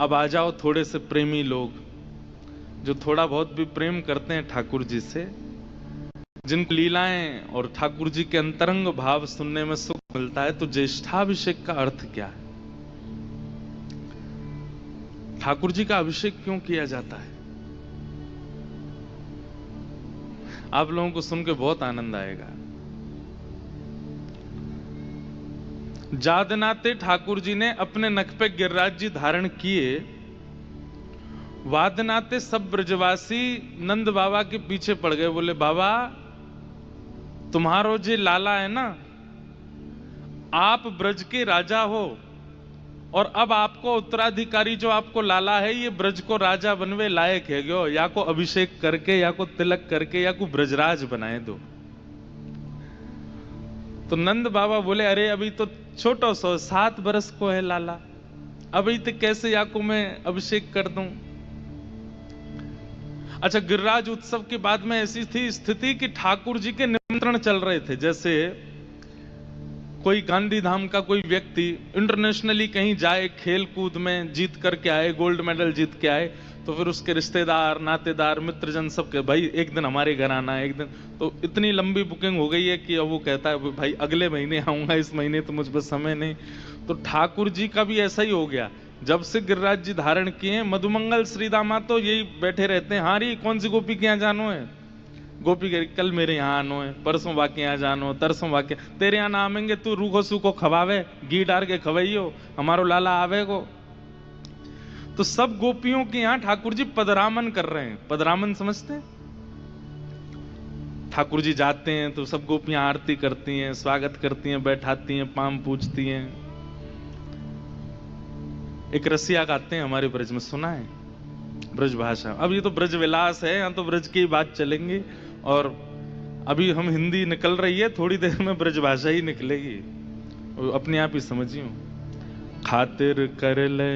अब आ जाओ थोड़े से प्रेमी लोग, जो थोड़ा बहुत भी प्रेम करते हैं ठाकुर जी से, जिन लीलाएं और ठाकुर जी के अंतरंग भाव सुनने में सुख मिलता है। तो ज्येष्ठाभिषेक का अर्थ क्या है? ठाकुर जी का अभिषेक क्यों किया जाता है? आप लोगों को सुन के बहुत आनंद आएगा। जादनाते ठाकुर जी ने अपने नख पे गिरिराज जी धारण किए, वादनाते सब ब्रजवासी नंद बाबा के पीछे पड़ गए। बोले बाबा तुम्हारो जे लाला है ना, आप ब्रज के राजा हो और अब आपको उत्तराधिकारी जो आपको लाला है, ये ब्रज को राजा बनवे लायक है गयो, या को अभिषेक करके या को तिलक करके या को ब्रजराज बनाए दो। तो नंद बाबा बोले अरे अभी तो छोटो सो 7 बरस को है लाला, अभी तो कैसे या को मैं अभिषेक कर दूं। अच्छा, गिरिराज उत्सव के बाद में ऐसी थी स्थिति कि ठाकुर जी के निमंत्रण चल रहे थे। जैसे कोई गांधी धाम का कोई व्यक्ति इंटरनेशनली कहीं जाए, खेल कूद में जीत करके आए, गोल्ड मेडल जीत के आए, तो फिर उसके रिश्तेदार नातेदार मित्रजन सब के भाई एक दिन हमारे घर आना है, एक दिन। तो इतनी लंबी बुकिंग हो गई है कि अब वो कहता है भाई अगले महीने आऊंगा, इस महीने तो मुझ पर समय नहीं। तो ठाकुर जी का भी ऐसा ही हो गया। जब से गिरिराज जी धारण किए, मधुमंगल श्रीदामा तो यही बैठे रहते हैं, हाँ री कौन सी गोपी के यहाँ जानो है, गोपी कल मेरे यहाँ आनो है, परसों वाके यहाँ जानो, तरसों वाके तेरे यहाँ ना आवेंगे, तू रूखो सूखो खवावे, घी डार के खवाइयो, हमारो लाला आवे को। तो सब गोपियों के यहाँ ठाकुर जी पदरामन कर रहे हैं। पदरामन समझते हैं? ठाकुर जी जाते हैं तो सब गोपियां आरती करती हैं, स्वागत करती हैं, बैठाती हैं, पाम पूजती हैं। एक रसिया गाते हैं हमारे ब्रज में, सुना है? ब्रज भाषा। अब ये तो ब्रज विलास है, यहाँ तो ब्रज की बात चलेंगी, और अभी हम हिंदी निकल रही है, थोड़ी देर में ब्रज भाषा ही निकलेगी, अपने आप ही समझियो। खातिर कर ले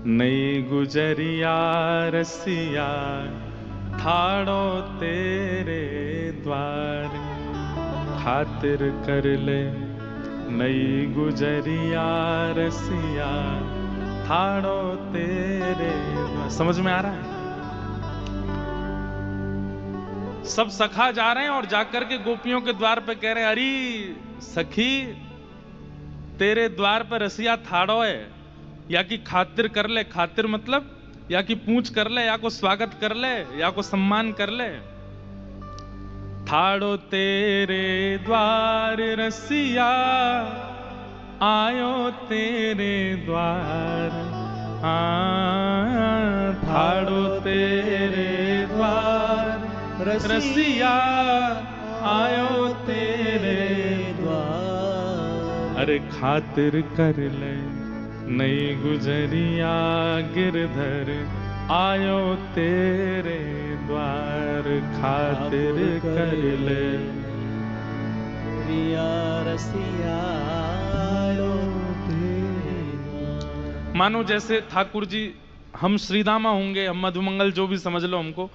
नई गुजरिया रसिया, ठाड़ो तेरे द्वार। खातिर कर ले नई गुजरिया रसिया, ठाड़ो तेरे द्वार। समझ में आ रहा है? सब सखा जा रहे हैं और जाकर के गोपियों के द्वार पे कह रहे हैं अरे सखी तेरे द्वार पे रसिया ठाड़ो है, या कि खातिर कर ले। खातिर मतलब या कि पूछ कर ले, या को स्वागत कर ले, या को सम्मान कर ले। ठाड़ो तेरे द्वार रसिया, आयो तेरे द्वार। ठाड़ो तेरे द्वार रसिया, आयो तेरे द्वार। अरे खातिर कर ले नई गुजरिया गिरधर, आयो तेरे द्वार। खातिर कर ले रसिया, आयो तेरे द्वार। मानो जैसे ठाकुर जी हम श्रीदामा होंगे, हम मधुमंगल, जो भी समझ लो हमको,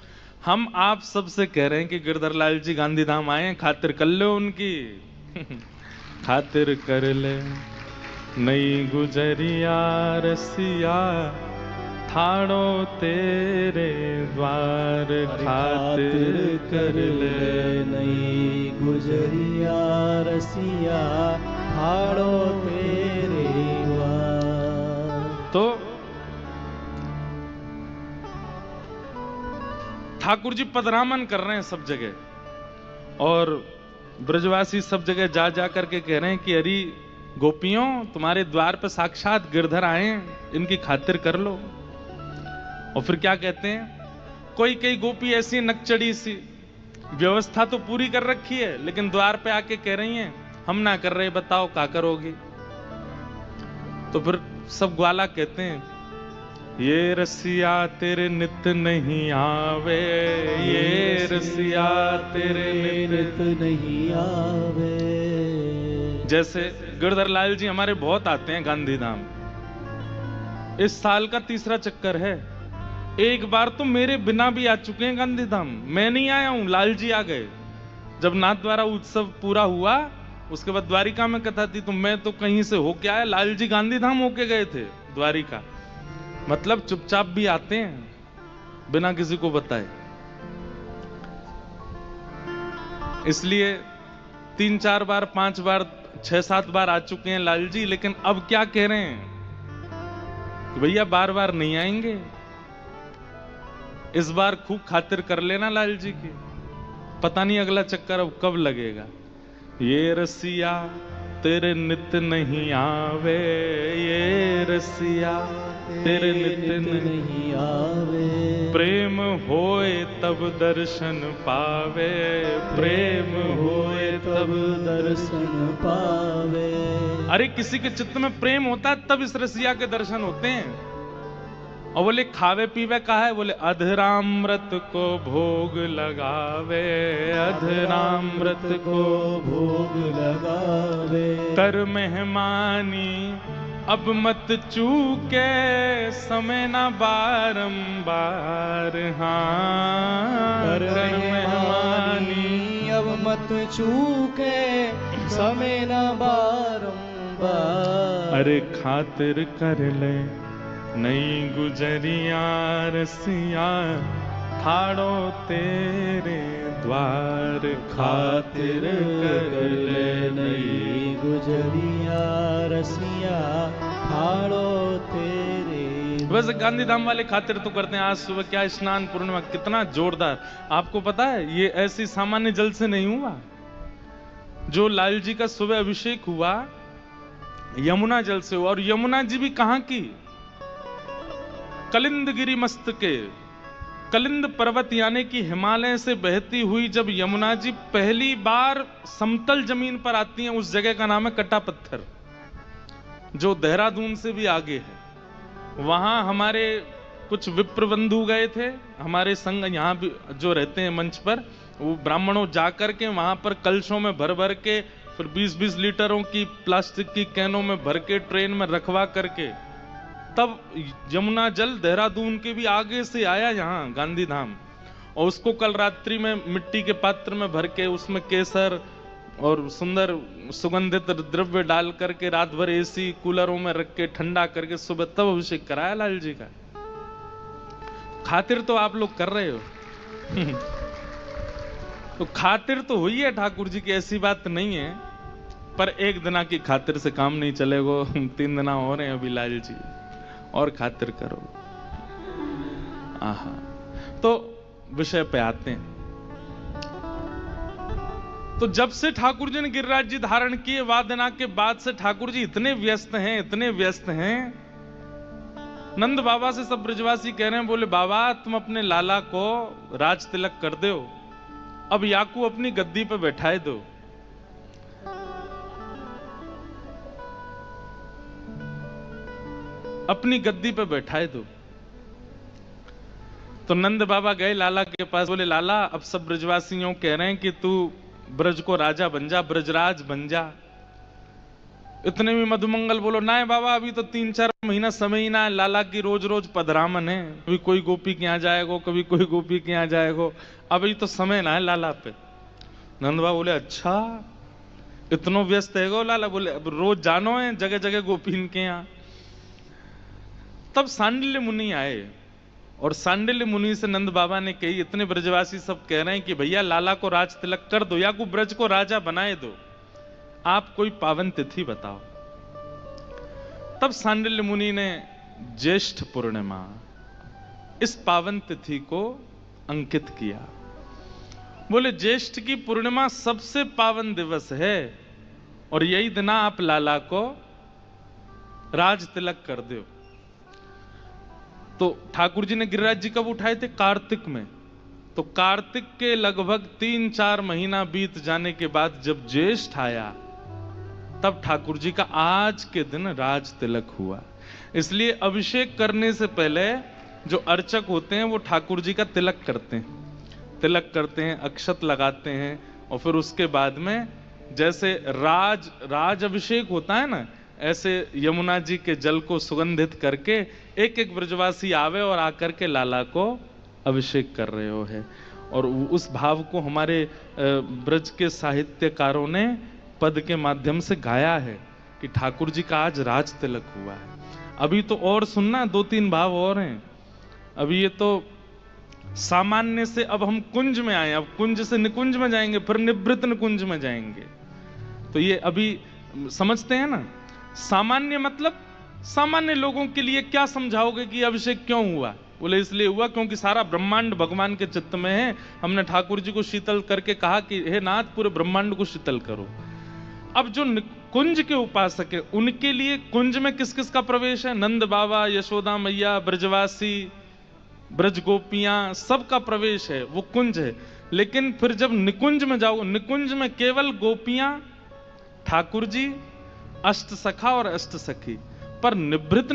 हम आप सबसे कह रहे हैं कि गिरधर लाल जी गांधी धाम आए, खातिर कर लो उनकी। खातिर कर ले नई गुजरिया रसिया, ठाड़ो तेरे द्वार। खातिर कर ले नई गुजरिया रसिया, ठाड़ो तेरे द्वार। तो ठाकुर जी पदरामन कर रहे हैं सब जगह, और ब्रजवासी सब जगह जा जा करके कह रहे हैं कि अरे गोपियों तुम्हारे द्वार पर साक्षात गिरधर आए, इनकी खातिर कर लो। और फिर क्या कहते हैं, कोई कई गोपी ऐसी नकचड़ी सी, व्यवस्था तो पूरी कर रखी है, लेकिन द्वार पे आके कह रही हैं हम ना कर रहे, बताओ क्या करोगे। तो फिर सब ग्वाला कहते हैं ये रसिया तेरे नित नहीं आवे, ये रसिया तेरे नित नहीं आवे। जैसे गिरधर लाल जी हमारे बहुत आते हैं गांधी धाम, इस साल का 3रा चक्कर है। एक बार तो मेरे बिना भी आ चुके हैं गांधी धाम, मैं नहीं आया हूं, लाल जी आ गए। जब नाथ द्वारा उत्सव पूरा हुआ, उसके बाद द्वारिका में कथा थी, तो मैं तो कहीं से होके आया, लाल जी गांधी धाम होके गए थे द्वारिका। मतलब चुपचाप भी आते हैं बिना किसी को बताए। इसलिए 3-4 बार 5 बार 6-7 बार आ चुके हैं लाल जी, लेकिन अब क्या कह रहे हैं कि भैया बार बार नहीं आएंगे, इस बार खूब खातिर कर लेना लाल जी की, पता नहीं अगला चक्कर अब कब लगेगा। ये रसिया तेरे नित नहीं आवे, ये रसिया तेरे नित नहीं आवे, प्रेम होए तब दर्शन पावे, प्रेम होए तब दर्शन पावे। अरे किसी के चित्त में प्रेम होता है तब इस रसिया के दर्शन होते हैं। और बोले खावे पीवे का है, बोले अधरामृत को भोग लगावे, अधरामृत को भोग लगावे। कर मेहमानी अब मत चूके, समय ना बारंबार, हाँ कर मेहमानी अब मत चूके, समय ना बारंबार। अरे खातिर कर ले नई गुजरिया रसिया, ठाड़ो तेरे द्वार, खातिर कर ले नई गुजरिया रसिया, ठाड़ो तेरे। वैसे गांधीधाम वाले खातिर तो करते हैं। आज सुबह क्या स्नान पूर्णिमा, कितना जोरदार। आपको पता है ये ऐसी सामान्य जल से नहीं हुआ, जो लाल जी का सुबह अभिषेक हुआ यमुना जल से हुआ। और यमुना जी भी कहां की, कलिंदगिरी मस्तके, कलिंद पर्वत यानी कि हिमालय से बहती हुई जब यमुना जी पहली बार समतल जमीन पर आती हैं, उस जगह का नाम है कटा पत्थर, जो देहरादून से भी आगे है। वहां हमारे कुछ विप्र बंधु गए थे, हमारे संग यहाँ भी जो रहते हैं मंच पर, वो ब्राह्मणों जाकर के वहां पर कलशों में भर भर के, फिर 20-20 लीटरों की प्लास्टिक की कैनों में भर के ट्रेन में रखवा करके, तब यमुना जल देहरादून के भी आगे से आया यहाँ गांधीधाम। और उसको कल रात्रि में मिट्टी के पात्र में भर के, उसमें केसर और सुंदर सुगंधित द्रव्य डाल करके रात भर एसी कूलरों में रख के ठंडा करके सुबह तब अभिषेक कराया लाल जी का। खातिर तो आप लोग कर रहे हो तो खातिर तो हुई है ठाकुर जी की, ऐसी बात नहीं है, पर एक दिना की खातिर से काम नहीं चलेगा। 3 दिना हो रहे हैं अभी लाल जी, और खातिर करो। आहा, तो विषय पे आते हैं। तो जब से ठाकुर जी ने गिरिराज जी धारण किए वादना के बाद से ठाकुर जी इतने व्यस्त हैं, इतने व्यस्त हैं। नंद बाबा से सब ब्रजवासी कह रहे हैं, बोले बाबा तुम अपने लाला को राज तिलक कर दो, अब याकू अपनी गद्दी पे बैठाए दो। अपनी गद्दी पे बैठाए दो। तो नंद बाबा गए लाला के पास, बोले लाला अब सब ब्रजवासियों कह रहे हैं कि तू ब्रज को राजा बन जा, ब्रजराज बन जा। इतने में मधुमंगल बोलो ना बाबा अभी तो 3-4 महीना समय ही ना है, लाला की रोज रोज पधरामन है, कभी कोई गोपी के यहाँ जाएगो, कभी कोई गोपी के यहाँ जाएगो, अभी तो समय ना है लाला पे। नंद बाबा बोले अच्छा इतनो व्यस्त है गो लाला, बोले अब रोज जानो है जगह जगह गोपीन के यहाँ। तब सांडिल्य मुनि आए और सांडिल्य मुनि से नंद बाबा ने कही, इतने ब्रजवासी सब कह रहे हैं कि भैया लाला को राज तिलक कर दो या को ब्रज को राजा बनाए दो, आप कोई पावन तिथि बताओ। तब सांडिल्य मुनि ने ज्येष्ठ पूर्णिमा इस पावन तिथि को अंकित किया। बोले ज्येष्ठ की पूर्णिमा सबसे पावन दिवस है और यही दिन आप लाला को राज तिलक कर दो। तो ठाकुर जी ने गिरिराज जी कब उठाए थे? कार्तिक में। तो कार्तिक के लगभग 3-4 महीना बीत जाने के बाद जब ज्येष्ठ आया तब ठाकुर जी का आज के दिन राज तिलक हुआ। इसलिए अभिषेक करने से पहले जो अर्चक होते हैं वो ठाकुर जी का तिलक करते हैं, अक्षत लगाते हैं और फिर उसके बाद में जैसे राज अभिषेक होता है ना, ऐसे यमुना जी के जल को सुगंधित करके एक एक ब्रजवासी आवे और आकर के लाला को अभिषेक कर रहे हो है। और उस भाव को हमारे ब्रज के साहित्यकारों ने पद के माध्यम से गाया है कि ठाकुर जी का आज राज तिलक हुआ है। अभी तो और सुनना, 2-3 भाव और हैं। अभी ये तो सामान्य से अब हम कुंज में आए, अब कुंज से निकुंज में जाएंगे, फिर निवृत्त निकुंज में जाएंगे। तो ये अभी समझते हैं ना। सामान्य मतलब सामान्य लोगों के लिए क्या समझाओगे कि अभिषेक क्यों हुआ? बोले इसलिए हुआ क्योंकि सारा ब्रह्मांड भगवान के चित्त में है। हमने ठाकुर जी को शीतल करके कहा कि हे नाथ, पूरे ब्रह्मांड को शीतल करो। अब जो कुंज के उपासक है उनके लिए कुंज में किस किस का प्रवेश है? नंद बाबा, यशोदा मैया, ब्रजवासी, ब्रज गोपियां, सबका प्रवेश है, वो कुंज है। लेकिन फिर जब निकुंज में जाओ, निकुंज में केवल गोपियां, ठाकुर जी, अष्ट सखा और अष्ट सखी। पर निवृत्त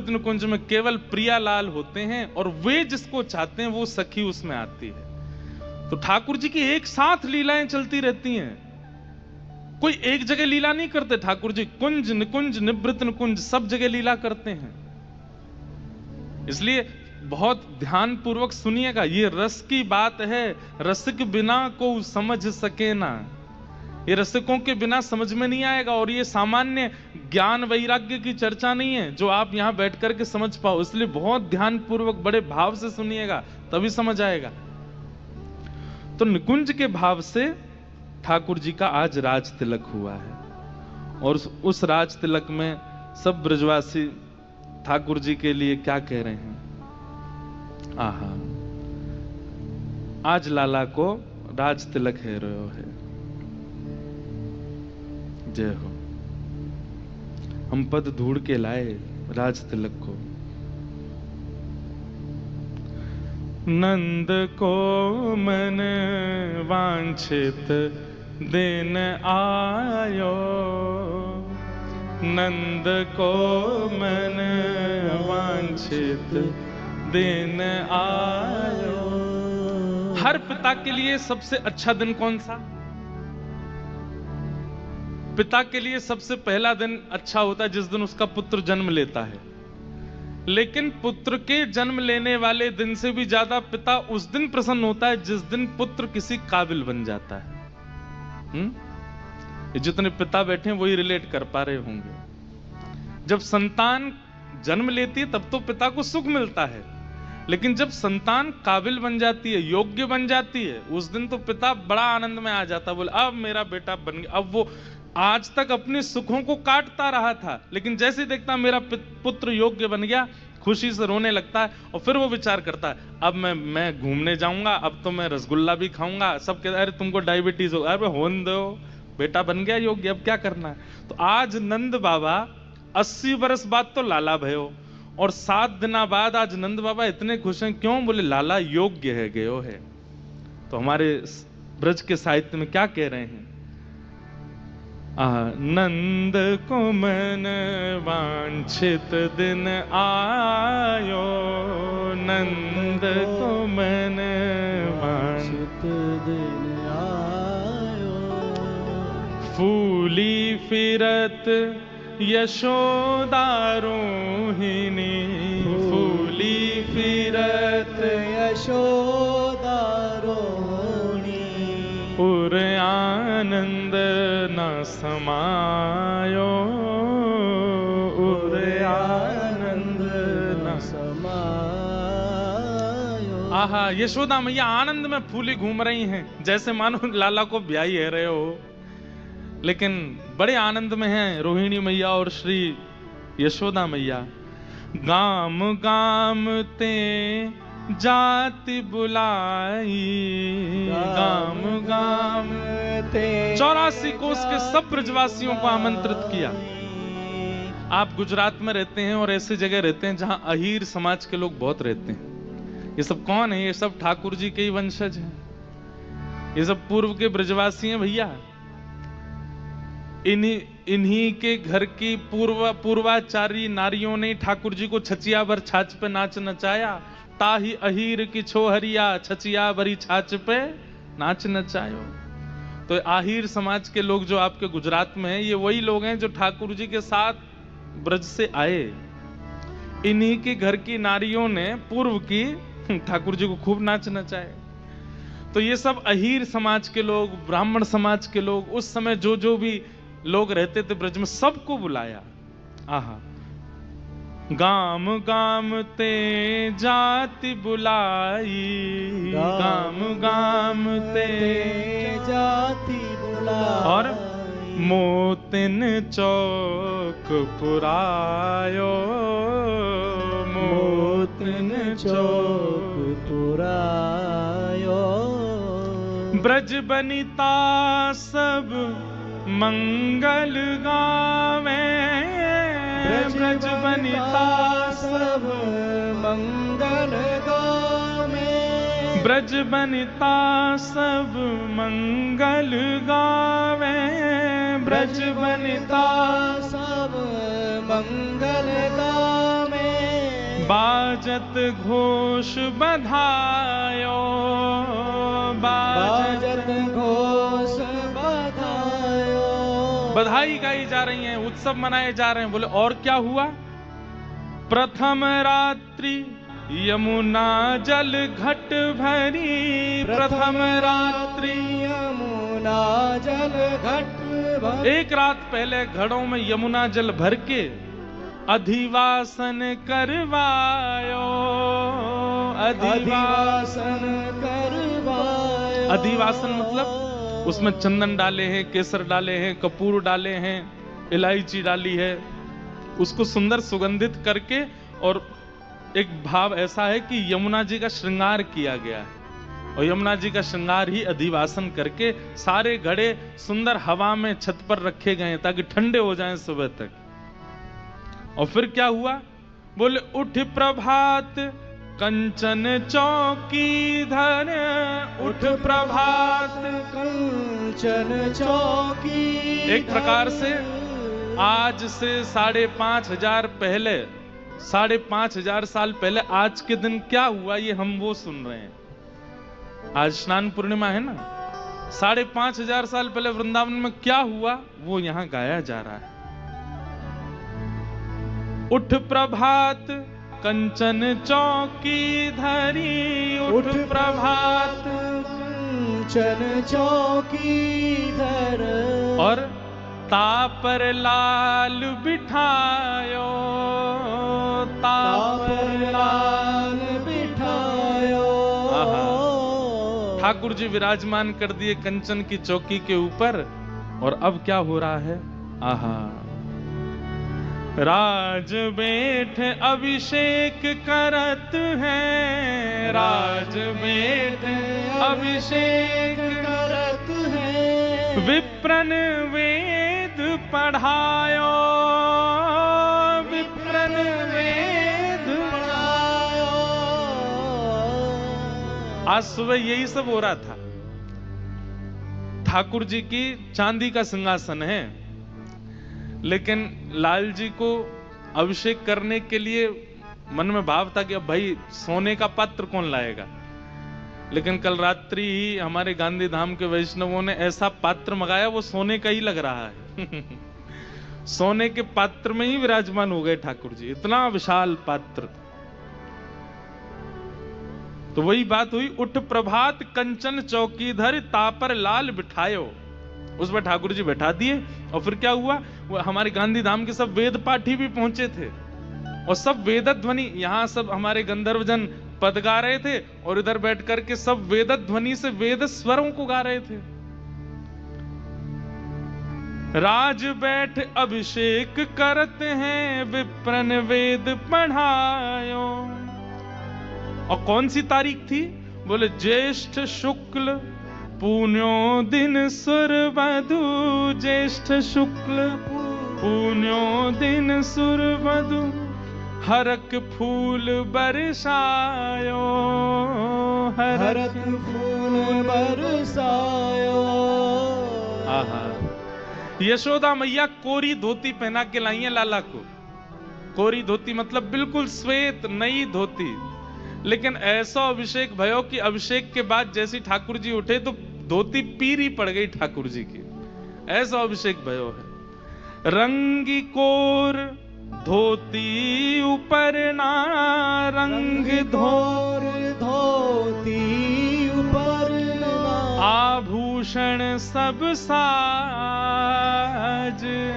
निकुंज में केवल प्रियालाल होते हैं, और वे जिसको चाहते हैं वो सखी उसमें आती है। तो ठाकुर जी की एक साथ लीलाएं चलती रहती हैं, कोई एक जगह लीला नहीं करते ठाकुर जी। कुंज निकुंज निवृत्त निकुंज सब जगह लीला करते हैं। इसलिए बहुत ध्यान पूर्वक सुनिएगा, ये रस की बात है। रसिक बिना को समझ सके ना, ये रसिकों के बिना समझ में नहीं आएगा। और ये सामान्य ज्ञान वैराग्य की चर्चा नहीं है जो आप यहां बैठ करके समझ पाओ। इसलिए बहुत ध्यान पूर्वक बड़े भाव से सुनिएगा, तभी समझ आएगा। तो निकुंज के भाव से ठाकुर जी का आज राज तिलक हुआ है, और उस राज तिलक में सब ब्रजवासी ठाकुर जी के लिए क्या कह रहे हैं? आहा, आज लाला को राज तिलक है रहो है। जय हो। हम पद ढूंढ के लाए राज तिलक को। नंद को मन वांछित दिन आयो, नंद को मन वांछित दिन आयो। हर पिता के लिए सबसे अच्छा दिन कौन सा? पिता के लिए सबसे पहला दिन अच्छा होता है जिस दिन उसका पुत्र जन्म लेता है। लेकिन पुत्र के जन्म लेने वाले दिन से भी ज्यादा पिता उस दिन प्रसन्न होता है जिस दिन पुत्र किसी काबिल बन जाता है। जितने पिता बैठे हैं वही रिलेट कर पा रहे होंगे। जब संतान जन्म लेती है तब तो पिता को सुख मिलता है, लेकिन जब संतान काबिल बन जाती है, योग्य बन जाती है, उस दिन तो पिता बड़ा आनंद में आ जाता है। बोले अब मेरा बेटा बन गया। अब वो आज तक अपने सुखों को काटता रहा था, लेकिन जैसे देखता मेरा पुत्र योग्य बन गया, खुशी से रोने लगता है। और फिर वो विचार करता है अब मैं घूमने जाऊंगा, अब तो मैं रसगुल्ला भी खाऊंगा। सब कहते अरे तुमको डायबिटीज हो, अरे होने दो, बेटा बन गया योग्य, अब क्या करना है। तो आज नंद बाबा 80 वर्ष बाद तो लाला भयो, और 7 दिन बाद आज नंद बाबा इतने खुश हैं। क्यों? बोले लाला योग्य है, गयो है। तो हमारे ब्रज के साहित्य में क्या कह रहे हैं? नंद को मन वांछित दिन आयो, नंद को मन वांछित दिन आयो। फूली फिरत यशोदा रोहिणी, फूली फिरत यशोदा रोहिणी। पुर आनंद न समायो, उर आनंद न समायो। आहा, यशोदा मैया आनंद में फूली घूम रही हैं, जैसे मानो लाला को ब्याही है रहे हो, लेकिन बड़े आनंद में हैं रोहिणी मैया और श्री यशोदा मैया। गाम गाम ते जाति बुलाई, गाम गाम ते 84 कोस के सब ब्रजवासियों को आमंत्रित किया। आप गुजरात में रहते हैं और ऐसी जगह रहते हैं जहां अहीर समाज के लोग बहुत रहते हैं। ये सब कौन है? ये सब ठाकुर जी के ही वंशज हैं। ये सब पूर्व के ब्रजवासी हैं भैया। इन्हीं के घर की पूर्वाचारी नारियों ने ठाकुर जी को छचिया भर छाछ पे नाच नचाया। ताही अहीर की छोहरिया, छचिया भरी छाछ पे नाच नचायो। तो आहिर समाज के लोग जो आपके गुजरात में हैं, ये वही लोग हैं जो ठाकुर जी के साथ ब्रज से आए। इन्हीं के घर की नारियों ने पूर्व की ठाकुर जी को खूब नाच नचाए। तो ये सब अहीर समाज के लोग, ब्राह्मण समाज के लोग, उस समय जो भी लोग रहते थे ब्रज में, सबको बुलाया। आहा, गाम गाम ते जाति बुलाई, गाम गाम ते जाति बुलाई, और मोतिन चौक पुरायो, मोतिन चौक पुरायो। ब्रज बनिता सब मंगल गावे, ब्रज बनिता सब मंगल गावे, ब्रज बनिता सब मंगल गावे, ब्रज बनिता सब मंगल गावे। बाजत घोष बधायो, बाजत घोष बधायो। बधाई गाई जा रही हैं, उत्सव मनाए जा रहे हैं। बोले और क्या हुआ? प्रथम रात्रि यमुना जल घट भरी, प्रथम रात्रि यमुना जल घट भरी। एक रात पहले घड़ों में यमुना जल भर के अधिवासन करवायो, अधिवासन करवायो। अधिवासन मतलब उसमें चंदन डाले हैं, केसर डाले हैं, कपूर डाले हैं, इलायची डाली है, उसको सुंदर सुगंधित करके, और एक भाव ऐसा है कि यमुना जी का श्रृंगार किया गया है, और यमुना जी का श्रृंगार ही अधिवासन करके सारे घड़े सुंदर हवा में छत पर रखे गए ताकि ठंडे हो जाएं सुबह तक। और फिर क्या हुआ? बोले उठ प्रभात कंचन चौकी धर, उठ प्रभात कंचन चौकी। एक प्रकार से आज से 5,500 पहले, 5,500 साल पहले आज के दिन क्या हुआ ये हम वो सुन रहे हैं। आज स्नान पूर्णिमा है ना, 5,500 साल पहले वृंदावन में क्या हुआ वो यहां गाया जा रहा है। उठ प्रभात कंचन चौकी धरी, उठ प्रभात कंचन चौकी धर, और तापर लाल बिठायो, तापर लाल बिठायो। ठाकुर जी विराजमान कर दिए कंचन की चौकी के ऊपर। और अब क्या हो रहा है? आहा, राज बैठ अभिषेक करत हैं, राज बैठ अभिषेक करत हैं। विप्रन वेद पढ़ायो, विप्रन वेद पढ़ायो। आज सुबह यही सब हो रहा था। ठाकुर जी की चांदी का सिंहासन है, लेकिन लाल जी को अभिषेक करने के लिए मन में भाव था कि अब भाई सोने का पात्र कौन लाएगा। लेकिन कल रात्रि ही हमारे गांधी धाम के वैष्णवों ने ऐसा पात्र मंगाया, वो सोने का ही लग रहा है। सोने के पात्र में ही विराजमान हो गए ठाकुर जी, इतना विशाल पात्र। तो वही बात हुई, उठ प्रभात कंचन चौकीधर तापर लाल बिठायो, उस पर ठाकुर जी बैठा दिए। और फिर क्या हुआ? वो हमारे गांधी धाम के सब वेद पाठी भी पहुंचे थे, और सब वेद ध्वनि, यहां सब हमारे गंधर्वजन पद गा रहे थे, और इधर बैठ करके सब वेद ध्वनि से वेद स्वरों को गा रहे थे। राज बैठ अभिषेक करते हैं, विप्रन वेद पढ़ायो। और कौन सी तारीख थी? बोले ज्येष्ठ शुक्ल पुण्यो दिन सुरवधु, ज्येष्ठ शुक्ल पुण्यो दिन सुरवधु, हरक फूल बरसायो, हरक फूल बरसायो। आहा, यशोदा मैया कोरी धोती पहना के लाई है लाला को। कोरी धोती मतलब बिल्कुल श्वेत नई धोती। लेकिन ऐसा अभिषेक भयो कि अभिषेक के बाद जैसी ठाकुर जी उठे तो धोती पीरी पड़ गई ठाकुर जी की, ऐसा अभिषेक भयो है। रंगी कोर धोती ऊपर ना, रंग धोर धोती ऊपर ना, आभूषण आभूषण सब साज,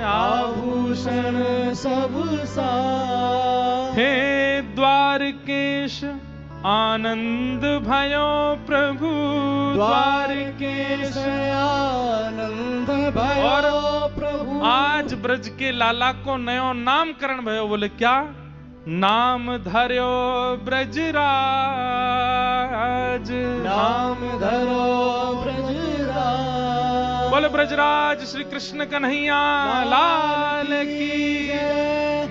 आभूषण सब साज। हे द्वारकेश आनंद भयो प्रभु, द्वारकेश आनंद भयो और प्रभु। आज ब्रज के लाला को नयो नामकरण भयो। बोले क्या? नाम धर्यो ब्रजराज, नाम धरो ब्रजराज। बोले ब्रजराज श्री कृष्ण कन्हैया लाल की,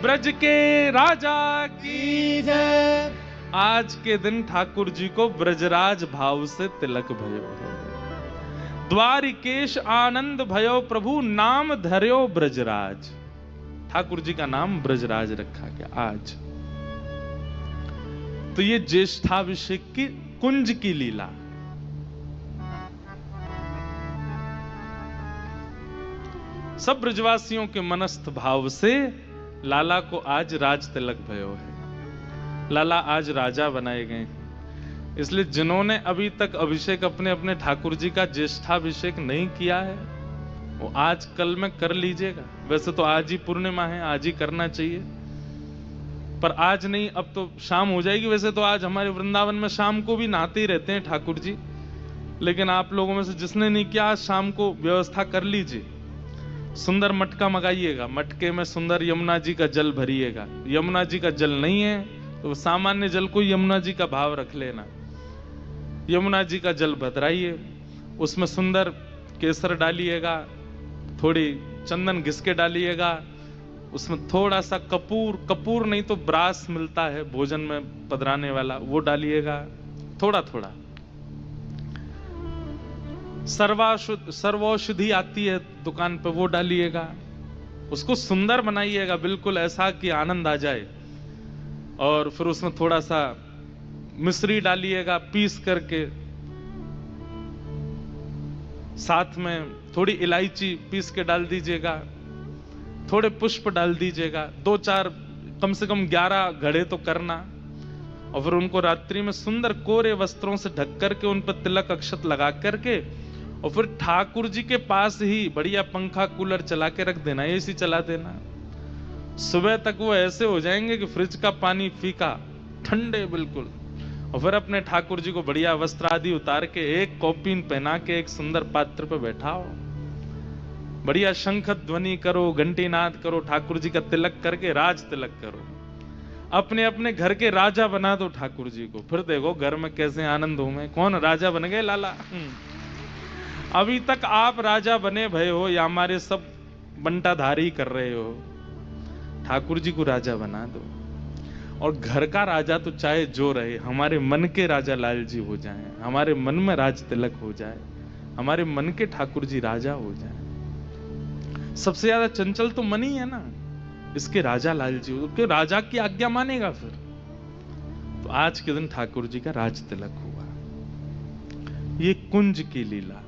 ब्रज के राजा की जय। आज के दिन ठाकुर जी को ब्रजराज भाव से तिलक भयो है। द्वारिकेश आनंद भयो प्रभु, नाम धर्यो ब्रजराज। ठाकुर जी का नाम ब्रजराज रखा गया आज। तो ये ज्येष्ठाभिषेक की कुंज की लीला। सब ब्रजवासियों के मनस्थ भाव से लाला को आज राज तिलक भयो है। लाला आज राजा बनाए गए। इसलिए जिन्होंने अभी तक अभिषेक अपने अपने ठाकुर जी का ज्येष्ठाभिषेक नहीं किया है, वो आज कल में कर लीजिएगा। वैसे तो आज ही पूर्णिमा है, आज ही करना चाहिए, पर आज नहीं, अब तो शाम हो जाएगी। वैसे तो आज हमारे वृंदावन में शाम को भी नहाते ही रहते हैं ठाकुर जी, लेकिन आप लोगों में से जिसने नहीं किया, आज शाम को व्यवस्था कर लीजिए। सुंदर मटका मंगाइएगा, मटके में सुंदर यमुना जी का जल भरिएगा। यमुना जी का जल नहीं है तो सामान्य जल को यमुना जी का भाव रख लेना। यमुना जी का जल भराइए, उसमें सुंदर केसर डालिएगा, थोड़ी चंदन घिस के डालिएगा, उसमें थोड़ा सा कपूर, कपूर नहीं तो ब्रास मिलता है भोजन में पधराने वाला, वो डालिएगा थोड़ा थोड़ा। सर्वौषधि आती है दुकान पे, वो डालिएगा। उसको सुंदर बनाइएगा, बिल्कुल ऐसा कि आनंद आ जाए। और फिर उसमें थोड़ा सा मिश्री डालिएगा पीस करके, साथ में थोड़ी इलायची पीस के डाल दीजिएगा, थोड़े पुष्प डाल दीजिएगा, 2-4 कम से कम 11 घड़े तो करना। और फिर उनको रात्रि में सुंदर कोरे वस्त्रों से ढक करके उन पर तिलक अक्षत लगा करके, और फिर ठाकुर जी के पास ही बढ़िया पंखा कूलर चला के रख देना, एसी चला देना। सुबह तक वो ऐसे हो जाएंगे कि फ्रिज का पानी फीका, ठंडे बिल्कुल। और फिर अपने ठाकुर जी को बढ़िया वस्त्र आदि उतार के, एक कौपीन पहना के, एक सुंदर पात्र पे बैठाओ, बढ़िया शंख ध्वनि करो, घंटी नाद करो, ठाकुर जी का तिलक करके राज तिलक करो। अपने अपने घर के राजा बना दो ठाकुर जी को, फिर देखो घर में कैसे आनंद हो। में कौन राजा बन गए? लाला। अभी तक आप राजा बने भय हो या हमारे सब बंटाधारी कर रहे हो? ठाकुर जी को राजा बना दो। और घर का राजा तो चाहे जो रहे, हमारे मन के राजा लाल जी हो जाएं, हमारे मन में राज तिलक हो जाए, हमारे मन के ठाकुर जी राजा हो जाए। सबसे ज्यादा चंचल तो मन ही है ना, इसके राजा लाल जी, उसके राजा की आज्ञा मानेगा फिर। तो आज के दिन ठाकुर जी का राज तिलक हुआ। ये कुंज की लीला।